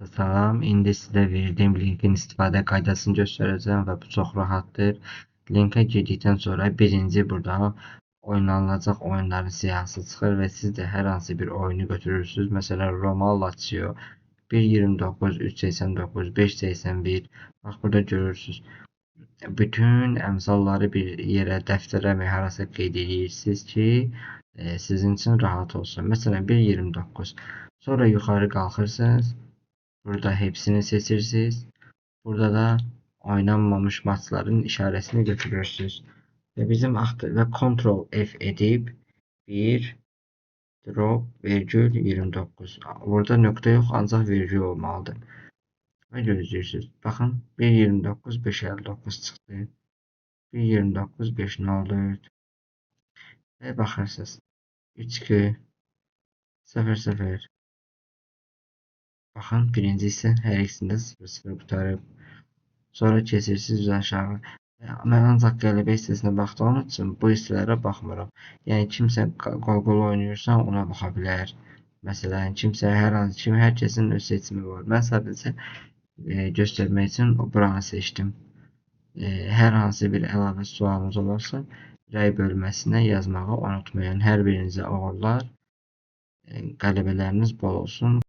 Salam, indi sizə verdiyim linkin istifadə qaydasını göstərəcəm və bu çox rahatdır. Linkə girdikdən sonra birinci burada oynanılacaq oyunların siyahısı çıxır və siz də hər hansı bir oyunu götürürsünüz. Məsələn, Roma, Lazio 1.29, 3.89, 5.81. Bax burada görürsünüz. Bütün əmsalları bir yerə, dəftərə və harasa qeyd edirsiniz ki, sizin üçün rahat olsun. Məsələn, 1.29. Sonra yuxarı qalxırsınız. Burada hepsini seçirsiniz. Burada da oynanmamış maçların işaretini götürürsünüz. Ve bizim ve Ctrl F edip 1 drop virgül 29. Burada nokta yok ancak virgül olmalıdır. Ve gözlüyorsunuz. Bakın 1.29 5.59 çıktı. 1.29 5.04 ve bakarsınız 3.2 0.0. Bakın birincisi her ikisinde 0.0 kurtarıb. Sonra keçirsiniz aşağı. Mən ancaq qələbə hissəsinə baxdığım üçün bu hissələrə baxmıram. Yəni kimsə qol oynayırsa ona baxa bilər. Məsələn, kimsə hər kəsin öz seçimi var. Mən sadəcə göstərmək üçün buranı seçdim. Hər hansı bir əlavə sualınız olarsa, rəy bölməsinə yazmağı unutmayın. Hər birinizə uğurlar. Qələbələriniz bol olsun.